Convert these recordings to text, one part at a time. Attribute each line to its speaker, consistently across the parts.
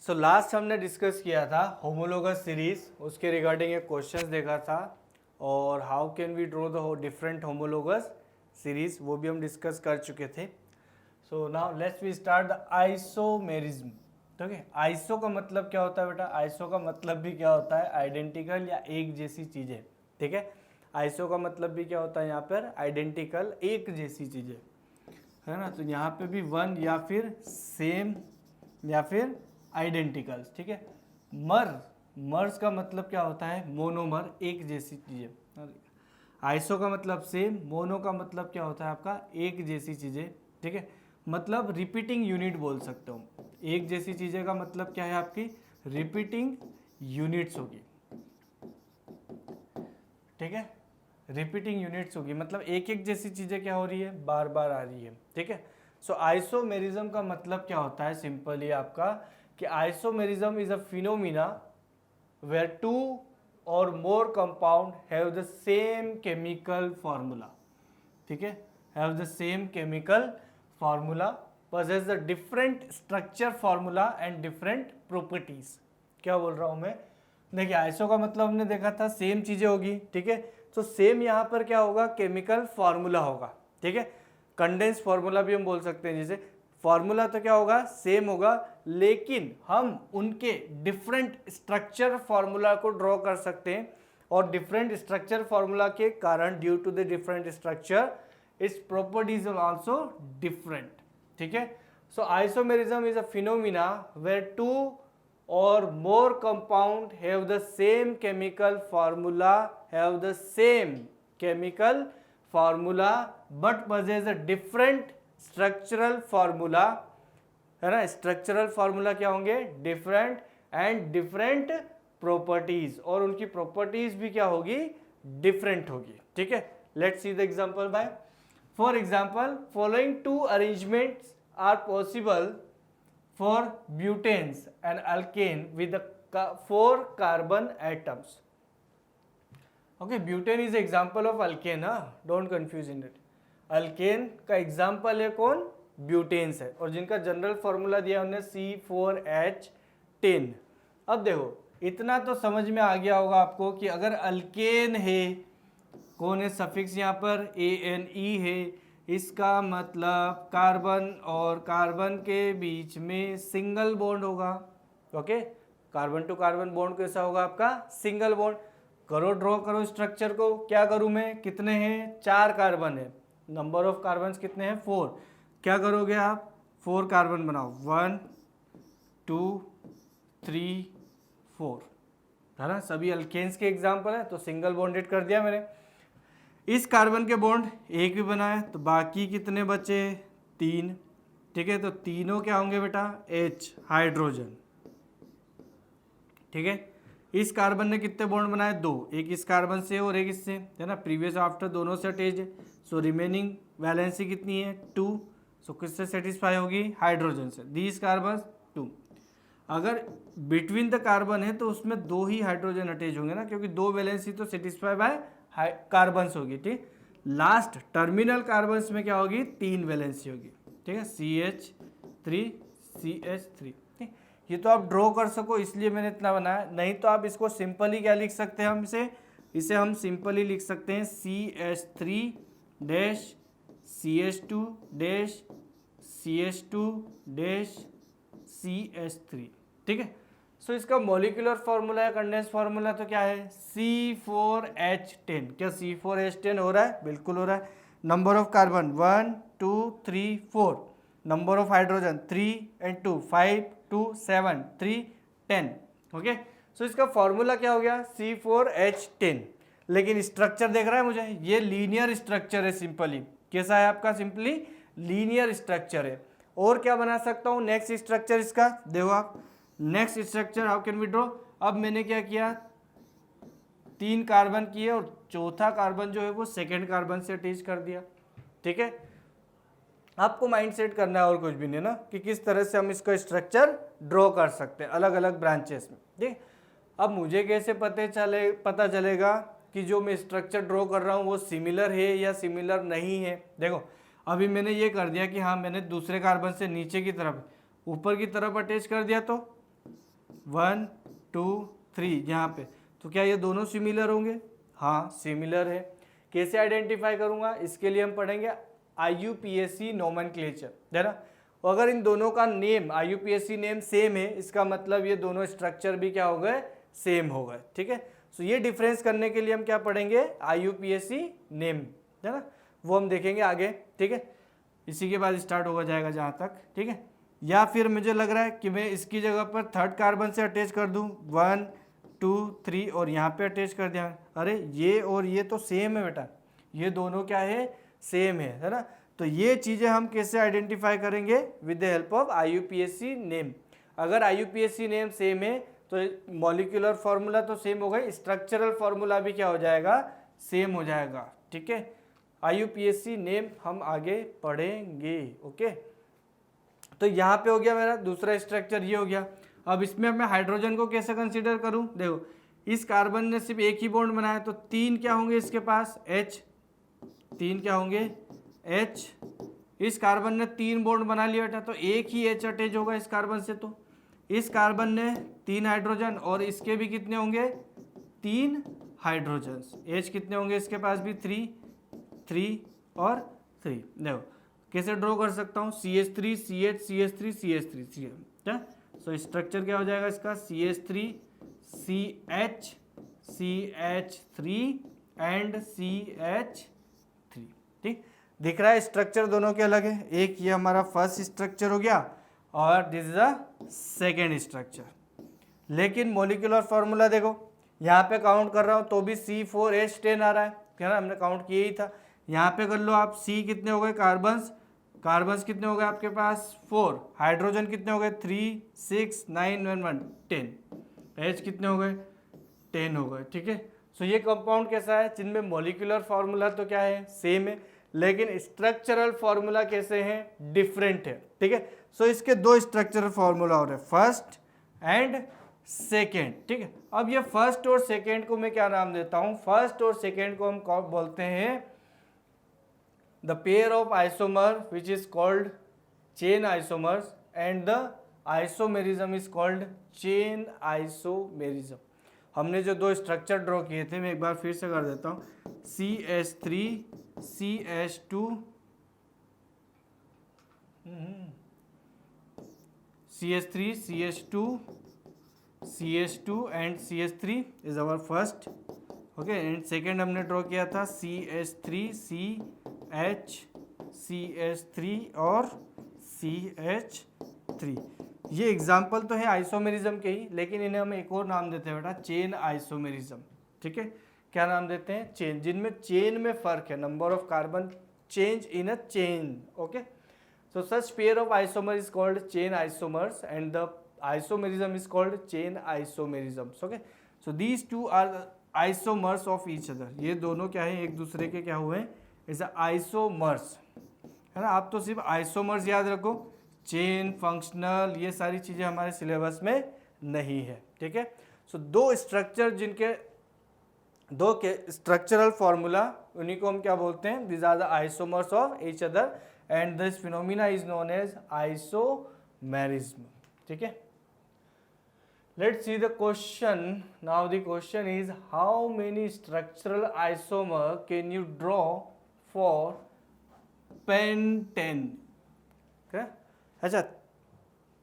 Speaker 1: So last हमने discuss किया था होमोलोगस सीरीज, उसके रिगार्डिंग एक क्वेश्चंस देखा था और how can we draw the different homologous series, वो भी हम डिस्कस कर चुके थे। So now let's we start the isomerism. ठीक है, आइसो का मतलब क्या होता है बेटा? आइसो का मतलब भी क्या होता है? आइडेंटिकल या एक जैसी चीजें। ठीक है, आइसो का मतलब भी क्या होता है यहाँ पर? आइडेंटिकल, एक जैसी चीजें, है ना। तो यहाँ पे भी वन या फिर सेम या फिर आइडेंटिकल्स। ठीक है, मर्स का मतलब क्या होता है? मोनोमर, एक जैसी चीजें। आइसो का मतलब सेम, मोनो का मतलब क्या होता है आपका? एक जैसी चीजें। ठीक है, मतलब रिपीटिंग यूनिट बोल सकते हो। एक जैसी चीजें का मतलब क्या है? आपकी रिपीटिंग यूनिट्स होगी। ठीक है, रिपीटिंग यूनिट्स होगी, मतलब एक एक जैसी चीजें क्या हो रही है? बार बार आ रही है। ठीक है, सो आइसोमेरिज्म का मतलब क्या होता है? सिंपली आपका कि isomerism is a phenomena where two or more compound have the same chemical formula. ठीक है, have the same chemical formula, possess the different structure formula and different properties. क्या बोल रहा हूं मैं? देखिए, आइसो का मतलब हमने देखा था सेम चीजें होगी। ठीक है, तो सेम यहाँ पर क्या होगा? केमिकल फॉर्मूला होगा। ठीक है, कंडेंस फॉर्मूला भी हम बोल सकते हैं। जैसे फॉर्मूला तो क्या होगा? सेम होगा, लेकिन हम उनके डिफरेंट स्ट्रक्चर फॉर्मूला को ड्रॉ कर सकते हैं और डिफरेंट स्ट्रक्चर फॉर्मूला के कारण, due to the different structure, its properties are also different. ठीक है, so isomerism is a phenomena where two or more compound have the same chemical formula, but possess a different structural formula, है ना। Structural formula क्या होंगे? Different, and different properties, और उनकी properties भी क्या होगी? डिफरेंट होगी। ठीक है, let's see the example by. For example, following two arrangements are possible for butanes and alkane with the 4 carbon atoms. Okay, butane is example of alkane, don't confuse in it. alkane का example है कौन? ब्यूटेन्स है, और जिनका general formula दिया उन्हें C4H10। अब देखो, इतना तो समझ में आ गया होगा आपको कि अगर अल्केन है, कौन है? सफिक्स यहाँ पर ANE है, इसका मतलब कार्बन और कार्बन के बीच में सिंगल बॉन्ड होगा। Okay, carbon to carbon bond कैसा होगा आपका? Single bond. करो, ड्रॉ करो स्ट्रक्चर को। क्या करूं मैं? कितने हैं? 4 कार्बन है। नंबर ऑफ कार्बन कितने हैं? 4। क्या करोगे आप? 4 कार्बन बनाओ, 1 2 3 4, है ना। सभी अल्केन्स के एग्जाम्पल है, तो सिंगल बॉन्डेड कर दिया मैंने। इस कार्बन के बॉन्ड एक भी बनाए, तो बाकी कितने बचे? 3। ठीक है, तो तीनों क्या होंगे बेटा? H, hydrogen. ठीक है, इस कार्बन ने कितने बॉन्ड बनाए? 2, एक इस कार्बन से और एक इससे, है ना। प्रीवियस आफ्टर दोनों से अटैच है, सो रिमेनिंग वैलेंसी कितनी है? 2। सो किससे सेटिस्फाई होगी? हाइड्रोजन से। These carbon 2। अगर बिटवीन द कार्बन है तो उसमें 2 ही हाइड्रोजन अटैच होंगे ना, क्योंकि 2 वैलेंसी तो सेटिस्फाई बाय कार्बन्स होगी। ठीक, लास्ट टर्मिनल कार्बन्स में क्या होगी? 3 वैलेंसी होगी। ठीक है, CH3 CH3। ठीक, ये तो आप ड्रॉ कर सको इसलिए मैंने इतना बनाया, नहीं तो आप इसको सिंपली क्या लिख सकते हैं? हम इसे हम सिंपली लिख सकते हैं CH3 dash CH2 dash CH2 dash CH3। ठीक है, सो इसका मॉलिक्यूलर फॉर्मूला या कंडेंस फॉर्मूला तो क्या है? C4H10। क्या C4H10 हो रहा है? बिल्कुल हो रहा है। Number of carbon 1 2 3 4, number of hydrogen 3 and 2 5 2 7 3 10। Okay, so इसका फॉर्मूला क्या हो गया? C4H10। लेकिन स्ट्रक्चर देख रहा है मुझे? ये लीनियर स्ट्रक्चर है। सिंपली कैसा है आपका? सिंपली लीनियर स्ट्रक्चर है। और क्या बना सकता हूँ नेक्स्ट स्ट्रक्चर इसका? देखो आप, next structure how can we draw? अब मैंने क्या किया? 3 कार्बन किए और चौथा कार्बन जो है वो सेकेंड कार्बन से अटैच कर दिया। ठीक है, आपको माइंड सेट करना है और कुछ भी नहीं ना, कि किस तरह से हम इसका स्ट्रक्चर ड्रॉ कर सकते हैं अलग अलग ब्रांचेस में। ठीक, अब मुझे कैसे पता चलेगा कि जो मैं स्ट्रक्चर ड्रॉ कर रहा हूँ वो सिमिलर है या सिमिलर नहीं है? देखो, अभी मैंने ये कर दिया कि हाँ, मैंने दूसरे कार्बन से नीचे की तरफ, ऊपर की तरफ अटैच कर दिया, तो 1 2 3 यहाँ पे, तो क्या ये दोनों सिमिलर होंगे? हाँ सिमिलर है। कैसे आइडेंटिफाई करूँगा? इसके लिए हम पढ़ेंगे IUPAC नोमेनक्लेचर, है ना। अगर इन दोनों का नेम IUPAC नेम सेम है, इसका मतलब ये दोनों स्ट्रक्चर भी क्या हो गए? सेम हो गए, ठीक है। सो ये डिफरेंस करने के लिए हम क्या पढ़ेंगे? IUPAC नेम, है ना, वो हम देखेंगे आगे, ठीक है। इसी के बाद स्टार्ट होगा जाएगा जहाँ तक, ठीक है। या फिर मुझे लग रहा है कि मैं इसकी जगह पर थर्ड कार्बन से अटैच कर दूँ, 1 2 3 और यहाँ पे अटैच कर दिया। अरे ये और ये तो सेम है बेटा, ये दोनों क्या है? सेम है ना। तो ये चीज़ें हम कैसे आइडेंटिफाई करेंगे? With the help of IUPAC name. अगर IUPAC नेम सेम है तो मॉलिक्यूलर फार्मूला तो सेम हो गई, स्ट्रक्चरल फार्मूला भी क्या हो जाएगा? सेम हो जाएगा, ठीक है। IUPAC नेम हम आगे पढ़ेंगे, ओके। तो यहाँ पे हो गया मेरा दूसरा स्ट्रक्चर, ये हो गया। अब इसमें मैं हाइड्रोजन को कैसे कंसीडर करूँ? देखो इस कार्बन ने सिर्फ एक ही बॉन्ड बनाया, तो 3 क्या होंगे इसके पास? H, 3 क्या होंगे? H। इस कार्बन ने 3 बॉन्ड बना लिया बेटा, तो एक ही H अटैच होगा इस कार्बन से। तो इस कार्बन ने 3 हाइड्रोजन और इसके भी कितने होंगे? 3 हाइड्रोजन। H कितने होंगे इसके पास भी? 3 3 और 3। देखो कैसे ड्रॉ कर सकता हूँ? CH3 CH CH3 CH3 CH, so structure क्या हो जाएगा इसका? CH3 CH CH3 and CH3, ठीक। दिख रहा है स्ट्रक्चर दोनों के अलग है। एक ये हमारा फर्स्ट स्ट्रक्चर हो गया और this is a second structure. लेकिन मॉलिक्यूलर फार्मूला देखो, यहाँ पे काउंट कर रहा हूँ तो भी C4H10 आ रहा है ना, हमने काउंट किया ही था। यहाँ पे कर लो आप, C कितने हो गए? कार्बन्स कितने हो गए आपके पास? 4। हाइड्रोजन कितने हो गए? 3 6 9 1 1 10। H कितने हो गए? 10 हो गए, ठीक है। सो ये कंपाउंड कैसा है? जिनमें मॉलिक्यूलर फार्मूला तो क्या है? सेम है, लेकिन स्ट्रक्चरल फार्मूला कैसे हैं? डिफरेंट है, ठीक है। सो इसके दो स्ट्रक्चरल फार्मूला हो रहे हैं, फर्स्ट एंड सेकेंड, ठीक है। अब ये फर्स्ट और सेकेंड को मैं क्या नाम देता हूं? फर्स्ट और सेकेंड को हम बोलते हैं the pair of isomer which is called chain isomers and the isomerism is called chain isomerism। हमने जो दो स्ट्रक्चर ड्रॉ किए थे मैं एक बार फिर से कर देता हूँ, CH3 CH2 CH3 CH2 CH2 and CH3 is our first, okay. And second हमने ड्रॉ किया था CH3 CH CH3 और CH3। ये एग्जाम्पल तो है आइसोमेरिज्म के ही, लेकिन इन्हें हम एक और नाम देते हैं बेटा, चेन आइसोमेरिज्म, ठीक है। क्या नाम देते हैं? चेन, जिनमें चेन में फर्क है, number of carbon change in a chain, okay. So such pair of isomer is called chain isomers and the isomerism is called chain isomerisms, okay। so these two are isomers of each other. ये दोनों क्या है? एक दूसरे के क्या हुए? Is isomers, है ना। आप तो सिर्फ आइसोमर्स याद रखो, चेन फंक्शनल ये सारी चीज़ें हमारे सिलेबस में नहीं है, ठीक है। सो दो स्ट्रक्चर जिनके दो के स्ट्रक्चरल फार्मूला, उन्हीं को हम क्या बोलते हैं? This are the isomers of each other and this phenomena is known as isomerism, ठीक है। Let's see the question. Now the question is how many structural isomer can you draw for pentane? Okay? अच्छा,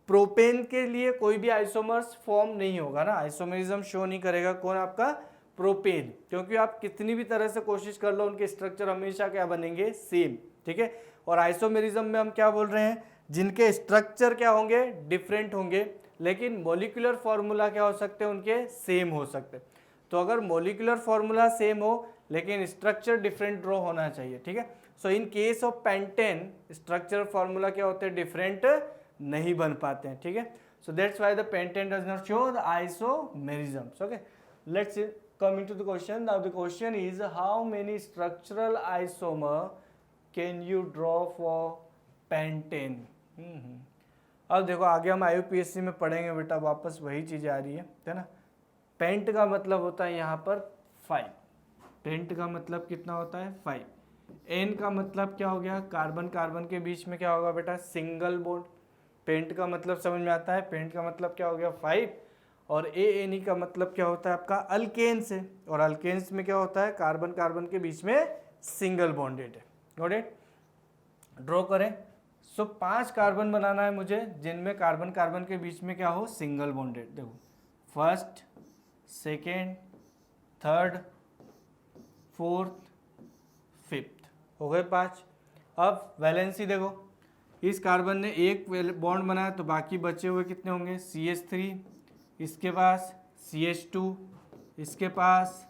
Speaker 1: propane के लिए कोई भी isomers form नहीं होगा ना, आइसोमेरिज्म शो नहीं करेगा। कौन? आपका प्रोपेन, क्योंकि आप कितनी भी तरह से कोशिश कर लो उनके स्ट्रक्चर हमेशा क्या बनेंगे? सेम, ठीक है। और आइसोमेरिज्म में हम क्या बोल रहे हैं? जिनके स्ट्रक्चर क्या होंगे? डिफरेंट होंगे, लेकिन मॉलिक्यूलर फार्मूला क्या हो सकते हैं? उनके सेम हो सकते हैं। तो अगर मॉलिक्यूलर फार्मूला सेम हो लेकिन स्ट्रक्चर डिफरेंट ड्रॉ होना चाहिए, ठीक है। So in case of pentane structure formula क्या होते हैं? डिफरेंट नहीं बन पाते हैं, ठीक है। So that's why the pentane does not show the isomerisms, okay. Let's come into the question. Now the question is how many structural isomer can you draw for pentane? अब देखो आगे हम IUPAC में पढ़ेंगे बेटा, वापस वही चीज़ आ रही है ना। पेंट का मतलब होता है यहाँ पर 5, पेंट का मतलब कितना होता है? 5। एन का मतलब क्या हो गया? कार्बन कार्बन के बीच में क्या होगा बेटा? Single bond. पेंट का मतलब समझ में आता है? पेंट का मतलब क्या हो गया? 5। और ANE का मतलब क्या होता है आपका अल्केन से, और अल्केन्स में क्या होता है कार्बन कार्बन के बीच में सिंगल बॉन्डेड है। Got it? ड्रॉ करें। सो 5 कार्बन बनाना है मुझे जिनमें कार्बन कार्बन के बीच में क्या हो सिंगल बॉन्डेड। देखो first, second, third, fourth, fifth, हो गए 5। अब वैलेंसी देखो, इस कार्बन ने एक बॉन्ड बनाया तो बाकी बचे हुए कितने होंगे CH3, इसके पास CH2, इसके पास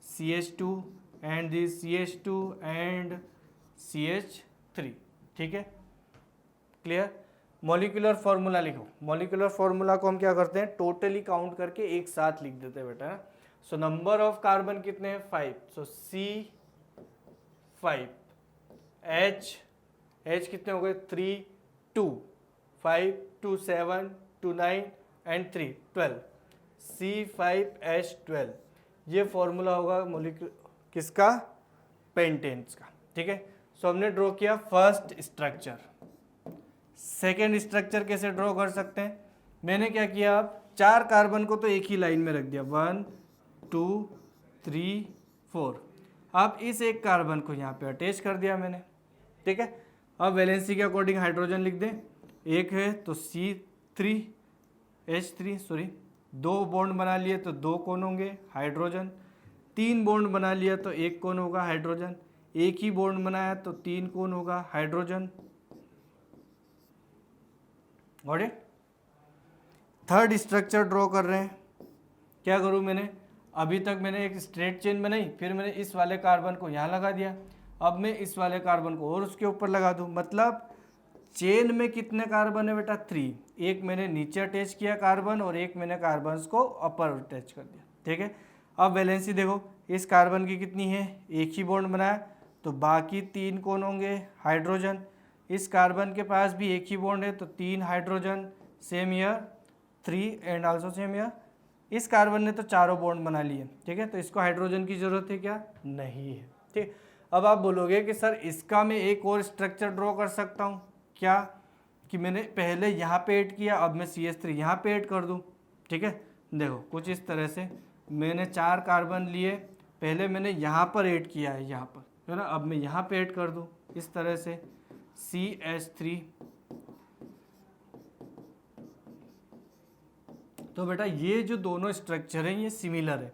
Speaker 1: CH2 and this CH2 and CH3। ठीक है, क्लियर? मॉलिक्यूलर फार्मूला लिखो। मॉलिक्यूलर फार्मूला को हम क्या करते हैं टोटली काउंट करके एक साथ लिख देते हैं बेटा। सो नंबर ऑफ कार्बन कितने हैं 5, सो C5, H कितने हो गए 3, 2, 5, 2, 7, 2, 9 एंड 3, 12, C5H12। ये फॉर्मूला होगा मॉलिक्यूल किसका पेंटेन्स का। ठीक है, सो हमने ड्रॉ किया फर्स्ट स्ट्रक्चर। सेकेंड स्ट्रक्चर कैसे ड्रॉ कर सकते हैं, मैंने क्या किया अब 4 कार्बन को तो एक ही लाइन में रख दिया 1, 2, 3, 4। अब इस एक कार्बन को यहाँ पे अटैच कर दिया मैंने। ठीक है, अब वैलेंसी के अकॉर्डिंग हाइड्रोजन लिख दें। एक है तो H3 सॉरी, 2 बॉन्ड बना लिए तो 2 कौन होंगे हाइड्रोजन, 3 बॉन्ड बना लिया तो 1 कौन होगा हाइड्रोजन, एक ही बॉन्ड बनाया तो 3 कौन होगा hydrogen. Got it? Third structure draw कर रहे हैं। क्या करूं मैंने, अभी तक मैंने एक स्ट्रेट चेन बनाई, फिर मैंने इस वाले कार्बन को यहाँ लगा दिया, अब मैं इस वाले कार्बन को और उसके ऊपर लगा दूं। मतलब चेन में कितने कार्बन है बेटा 3, एक मैंने नीचे अटैच किया कार्बन और एक मैंने कार्बन को अपर अटैच कर दिया। ठीक है, अब वैलेंसी देखो, इस कार्बन की कितनी है, एक ही बॉन्ड बनाया तो बाकी 3 कौन होंगे हाइड्रोजन, इस कार्बन के पास भी एक ही बॉन्ड है तो 3 hydrogen, same year 3 and also same year. इस कार्बन ने तो चारों बॉन्ड बना लिए। ठीक है, तो इसको हाइड्रोजन की जरूरत है क्या, नहीं है। ठीक, अब आप बोलोगे कि सर इसका मैं एक और स्ट्रक्चर ड्रॉ कर सकता हूँ क्या, कि मैंने पहले यहाँ पे ऐड किया अब मैं CH3 यहाँ पे ऐड कर दूँ। ठीक है, देखो कुछ इस तरह से मैंने 4 कार्बन लिए, पहले मैंने यहाँ पर ऐड किया है यहाँ पर, है ना, अब मैं यहाँ पे ऐड कर दूँ इस तरह से CH3। तो बेटा ये जो दोनों स्ट्रक्चर हैं ये सिमिलर है,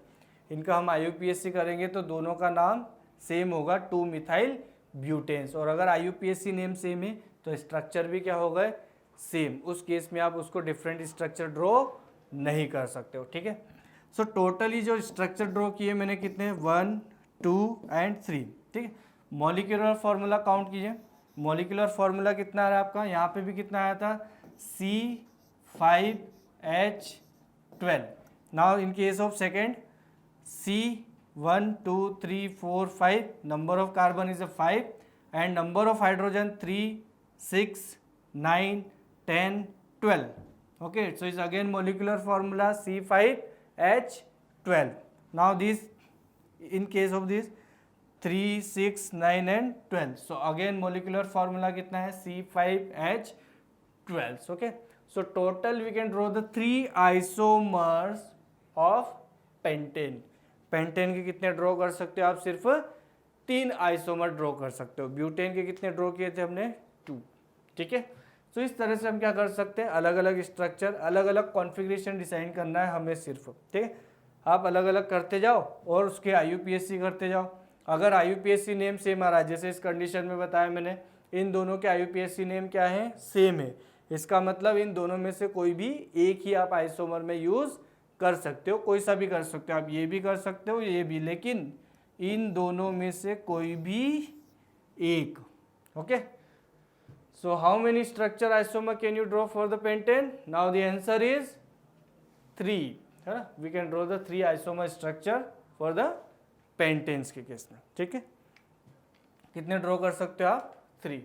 Speaker 1: इनका हम IUPAC करेंगे तो दोनों का नाम सेम होगा 2 मिथाइल ब्यूटेन्स। और अगर IUPAC नेम सेम है तो स्ट्रक्चर भी क्या होगा सेम, उस केस में आप उसको डिफरेंट स्ट्रक्चर ड्रॉ नहीं कर सकते हो। ठीक है, सो टोटली जो स्ट्रक्चर ड्रॉ किए मैंने कितने 1, 2 एंड 3। ठीक है, मॉलिक्यूलर फार्मूला काउंट कीजिए। मॉलिक्यूलर फार्मूला कितना आ रहा है आपका, यहाँ पे भी कितना आया था C5H12। Now in case of second C1, 2, 3, 4, 5, number of carbon is a 5 and number of hydrogen 3, 6, 9, 10, 12. Okay, so it's again molecular formula C5H12. Now this, in case of this 3, 6, 9 and 12. So again molecular formula कितना है C5H12. Okay, so total we can draw the 3 isomers of pentane. Pentane के कितने draw कर सकते हो आप, सिर्फ 3 isomer draw कर सकते हो। ब्यूटेन के कितने ड्रॉ किए थे हमने 2। ठीक है, तो इस तरह से हम क्या कर सकते हैं, अलग अलग स्ट्रक्चर अलग अलग कॉन्फ़िगरेशन डिजाइन करना है हमें सिर्फ। ठीक है, आप अलग अलग करते जाओ और उसके IUPAC करते जाओ। अगर IUPAC नेम सेम आ रहा है, जैसे इस कंडीशन में बताया मैंने, इन दोनों के IUPAC नेम क्या है सेम है, इसका मतलब इन दोनों में से कोई भी एक ही आप आइसोमर में यूज़ कर सकते हो, कोई सा भी कर सकते हो आप, ये भी कर सकते हो ये भी, लेकिन इन दोनों में से कोई भी एक। Okay, so how many structure isomer can you draw for the pentane, now the answer is 3, है ना, we can draw the 3 isomer structure for the pentanes के केस में। ठीक है, कितने ड्रॉ कर सकते हो आप 3।